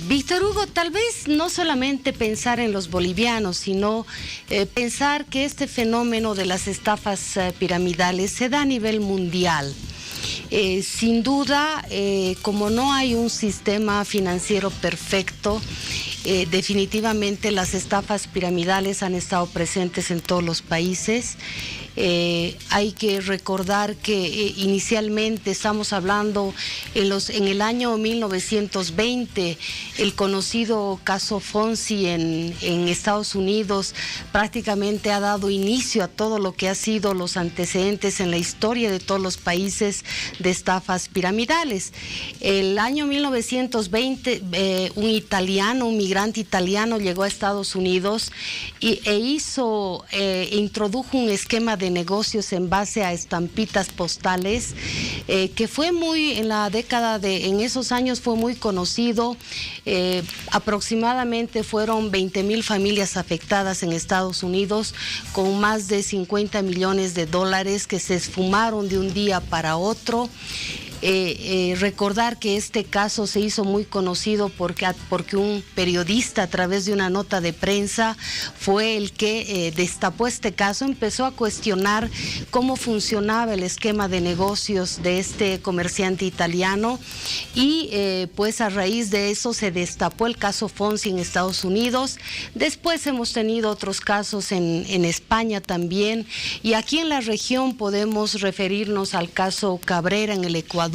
Víctor Hugo, tal vez no solamente pensar en los bolivianos, sino pensar que este fenómeno de las estafas piramidales se da a nivel mundial. Sin duda, como no hay un sistema financiero perfecto, definitivamente las estafas piramidales han estado presentes en todos los países. Hay que recordar que inicialmente estamos hablando en el año 1920, el conocido caso Fonzi en Estados Unidos prácticamente ha dado inicio a todo lo que ha sido los antecedentes en la historia de todos los países de estafas piramidales. El año 1920, un migrante italiano llegó a Estados Unidos e introdujo un esquema de negocios en base a estampitas postales, que fue en esos años fue muy conocido. Aproximadamente fueron 20,000 familias afectadas en Estados Unidos, con más de 50 millones de dólares que se esfumaron de un día para otro. Recordar que este caso se hizo muy conocido porque un periodista, a través de una nota de prensa, fue el que destapó este caso, empezó a cuestionar cómo funcionaba el esquema de negocios de este comerciante italiano y pues a raíz de eso se destapó el caso Fonzi en Estados Unidos. Después hemos tenido otros casos en España también, y aquí en la región podemos referirnos al caso Cabrera en el Ecuador,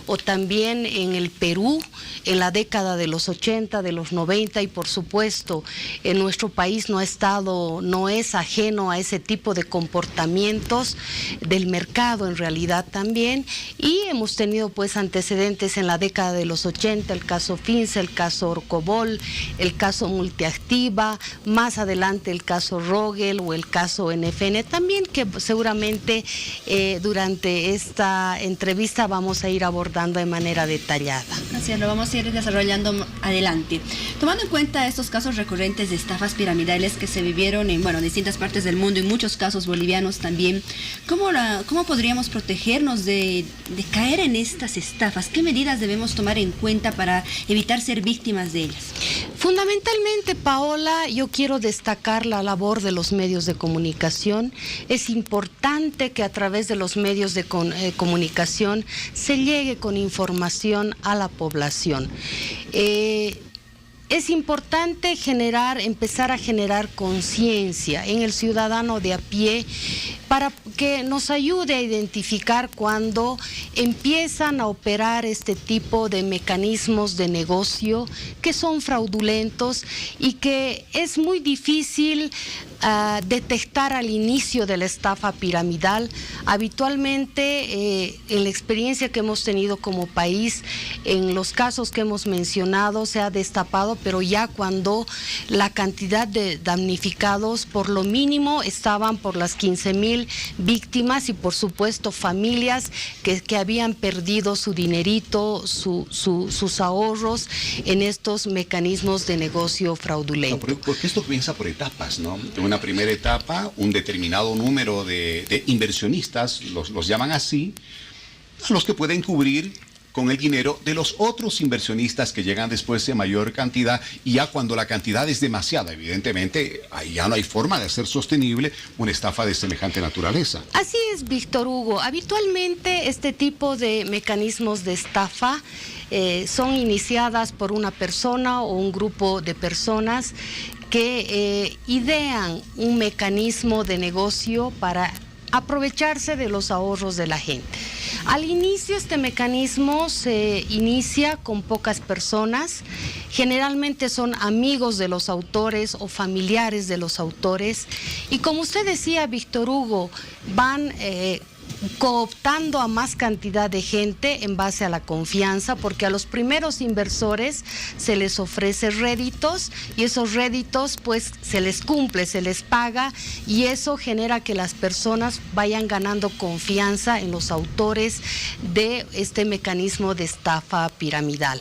o también en el Perú en la década de los 80, de los 90, y por supuesto en nuestro país no es ajeno a ese tipo de comportamientos del mercado en realidad también, y hemos tenido pues antecedentes en la década de los 80, el caso Finza, el caso Orcobol, el caso Multiactiva, más adelante el caso Rogel o el caso NFN también, que seguramente durante esta entrevista vamos a ir abordando de manera detallada. Así es, lo vamos a ir desarrollando adelante. Tomando en cuenta estos casos recurrentes de estafas piramidales que se vivieron en distintas partes del mundo y muchos casos bolivianos también, ¿cómo podríamos protegernos de caer en estas estafas? ¿Qué medidas debemos tomar en cuenta para evitar ser víctimas de ellas? Fundamentalmente, Paola, yo quiero destacar la labor de los medios de comunicación. Es importante que a través de los medios de comunicación se llegue con información a la población. Es importante empezar a generar conciencia en el ciudadano de a pie para que nos ayude a identificar cuando empiezan a operar este tipo de mecanismos de negocio que son fraudulentos y que es muy difícil detectar al inicio de la estafa piramidal. Habitualmente, en la experiencia que hemos tenido como país, en los casos que hemos mencionado, se ha destapado, pero ya cuando la cantidad de damnificados por lo mínimo estaban por las 15,000 víctimas, y por supuesto familias que habían perdido su dinerito, sus ahorros en estos mecanismos de negocio fraudulento. No, porque esto comienza por etapas, ¿no? En una primera etapa, un determinado número de inversionistas, los llaman así, los que pueden cubrir con el dinero de los otros inversionistas que llegan después de mayor cantidad, y ya cuando la cantidad es demasiada, evidentemente, ahí ya no hay forma de hacer sostenible una estafa de semejante naturaleza. Así es, Víctor Hugo. Habitualmente este tipo de mecanismos de estafa son iniciadas por una persona o un grupo de personas que idean un mecanismo de negocio para aprovecharse de los ahorros de la gente. Al inicio este mecanismo se inicia con pocas personas, generalmente son amigos de los autores o familiares de los autores, y como usted decía, Víctor Hugo, van cooptando a más cantidad de gente en base a la confianza, porque a los primeros inversores se les ofrece réditos y esos réditos pues se les cumple, se les paga, y eso genera que las personas vayan ganando confianza en los autores de este mecanismo de estafa piramidal.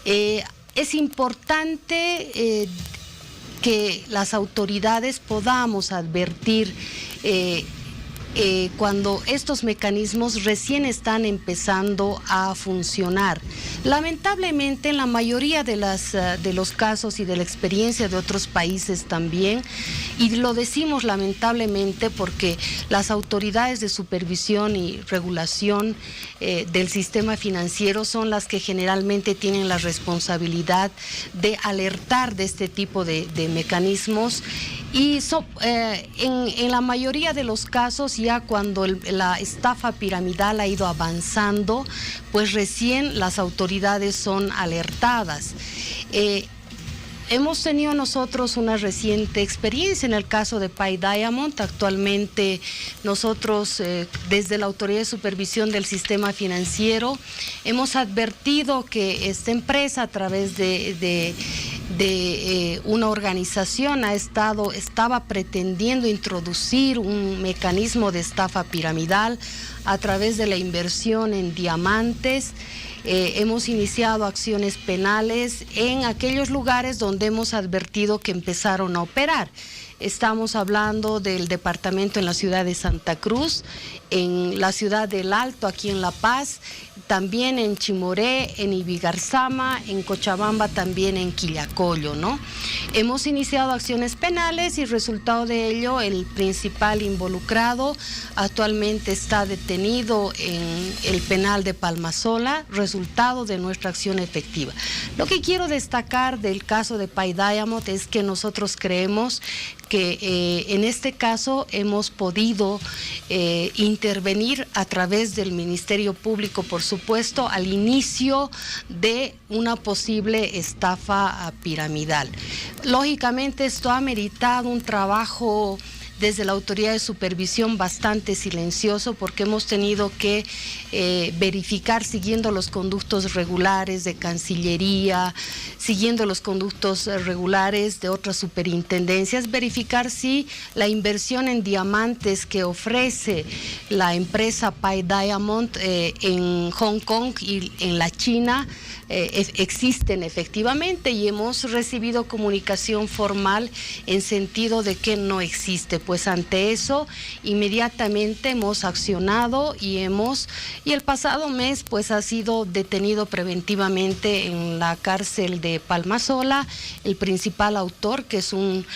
Es importante que las autoridades podamos advertir cuando estos mecanismos recién están empezando a funcionar. Lamentablemente, en la mayoría de los casos y de la experiencia de otros países también, y lo decimos lamentablemente porque las autoridades de supervisión y regulación del sistema financiero son las que generalmente tienen la responsabilidad de alertar de este tipo de mecanismos. Y en la mayoría de los casos, ya cuando la estafa piramidal ha ido avanzando, pues recién las autoridades son alertadas. Hemos tenido nosotros una reciente experiencia en el caso de Pi Diamond. Actualmente nosotros, desde la Autoridad de Supervisión del Sistema Financiero, hemos advertido que esta empresa, a través de una organización, estaba pretendiendo introducir un mecanismo de estafa piramidal a través de la inversión en diamantes. Hemos iniciado acciones penales en aquellos lugares donde hemos advertido que empezaron a operar. Estamos hablando del departamento en la ciudad de Santa Cruz, en la ciudad del Alto, aquí en La Paz, también en Chimoré, en Ibigarzama, en Cochabamba, también en Quillacollo, ¿no? Hemos iniciado acciones penales y resultado de ello, el principal involucrado actualmente está detenido en el penal de Palmasola, resultado de nuestra acción efectiva. Lo que quiero destacar del caso de Pi Diamond es que nosotros creemos que en este caso hemos podido intervenir a través del Ministerio Público, por supuesto, al inicio de una posible estafa piramidal. Lógicamente, esto ha meritado un trabajo desde la Autoridad de Supervisión bastante silencioso, porque hemos tenido que verificar, siguiendo los conductos regulares de Cancillería, siguiendo los conductos regulares de otras superintendencias, verificar si la inversión en diamantes que ofrece la empresa Pi Diamond en Hong Kong y en la China existen efectivamente, y hemos recibido comunicación formal en sentido de que no existe. Pues ante eso inmediatamente hemos accionado y el pasado mes pues ha sido detenido preventivamente en la cárcel de Palmasola el principal autor, que es un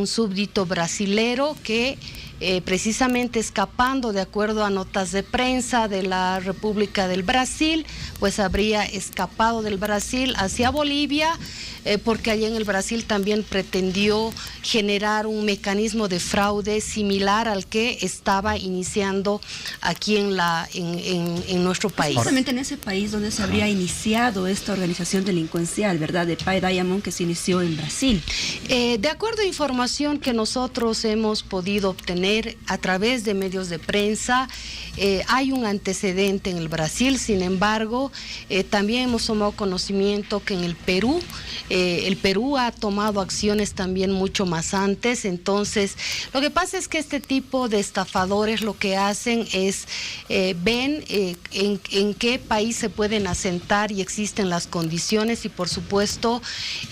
súbdito brasilero que precisamente escapando, de acuerdo a notas de prensa de la República del Brasil, pues habría escapado del Brasil hacia Bolivia, porque allá en el Brasil también pretendió generar un mecanismo de fraude similar al que estaba iniciando aquí en nuestro país. Justamente en ese país donde se habría iniciado esta organización delincuencial, ¿verdad?, de Pi Diamond, que se inició en Brasil. De acuerdo a información que nosotros hemos podido obtener a través de medios de prensa, hay un antecedente en el Brasil. Sin embargo, también hemos tomado conocimiento que en el Perú ha tomado acciones también mucho más antes. Entonces, lo que pasa es que este tipo de estafadores lo que hacen es ven en qué país se pueden asentar y existen las condiciones, y por supuesto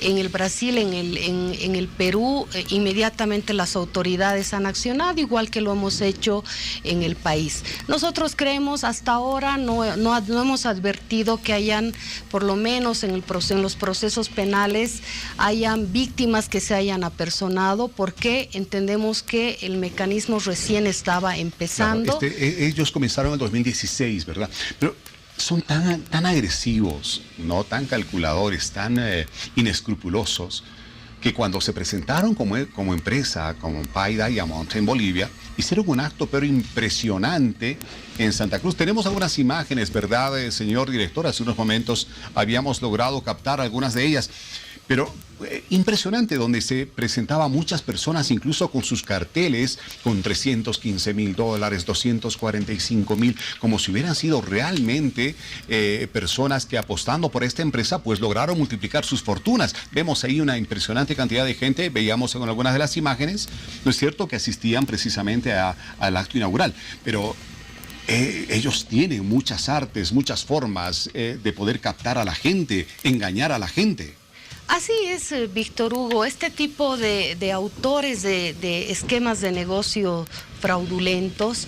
en el Brasil, en el Perú, inmediatamente las autoridades han accionado, igual que lo hemos hecho en el país. Nosotros creemos, hasta ahora no hemos advertido que hayan, por lo menos en los procesos penales, hayan víctimas que se hayan apersonado, porque entendemos que el mecanismo recién estaba empezando. Claro, ellos comenzaron en 2016, ¿verdad? Pero son tan agresivos, ¿no?, tan calculadores, tan inescrupulosos, que cuando se presentaron como empresa, como Pi Diamond en Bolivia, hicieron un acto pero impresionante en Santa Cruz. Tenemos algunas imágenes, ¿verdad, señor director? Hace unos momentos habíamos logrado captar algunas de ellas, pero impresionante, donde se presentaban muchas personas, incluso con sus carteles, con $315,000, $245,000, como si hubieran sido realmente personas que, apostando por esta empresa, pues lograron multiplicar sus fortunas. Vemos ahí una impresionante cantidad de gente, veíamos en algunas de las imágenes, ¿no es cierto?, que asistían precisamente al acto inaugural, pero ellos tienen muchas artes, muchas formas de poder captar a la gente, engañar a la gente. Así es, Víctor Hugo. Este tipo de autores de esquemas de negocio fraudulentos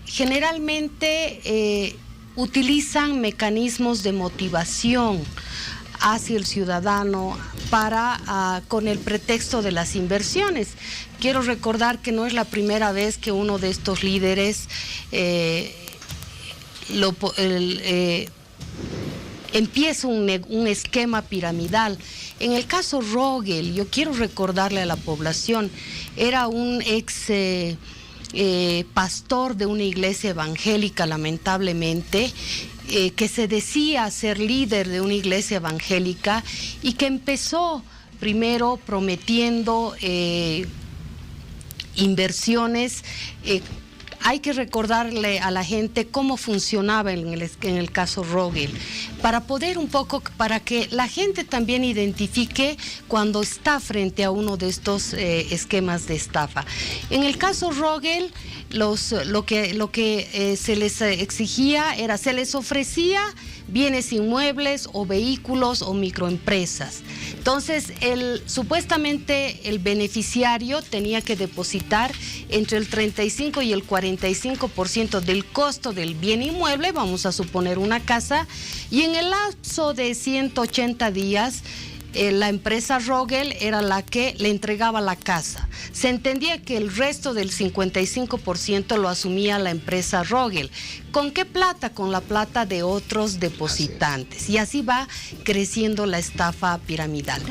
generalmente utilizan mecanismos de motivación hacia el ciudadano con el pretexto de las inversiones. Quiero recordar que no es la primera vez que uno de estos líderes empieza un esquema piramidal. En el caso Rogel, yo quiero recordarle a la población, era un ex pastor de una iglesia evangélica, lamentablemente, que se decía ser líder de una iglesia evangélica y que empezó primero prometiendo inversiones. Hay que recordarle a la gente cómo funcionaba en el caso Rogel, para que la gente también identifique cuando está frente a uno de estos esquemas de estafa. En el caso Rogel, lo que se les exigía era, se les ofrecía bienes inmuebles o vehículos o microempresas. Entonces, supuestamente el beneficiario tenía que depositar entre el 35 y el 45% del costo del bien inmueble, vamos a suponer una casa, y en el lapso de 180 días, la empresa Rogel era la que le entregaba la casa. Se entendía que el resto del 55% lo asumía la empresa Rogel. ¿Con qué plata? Con la plata de otros depositantes. Y así va creciendo la estafa piramidal.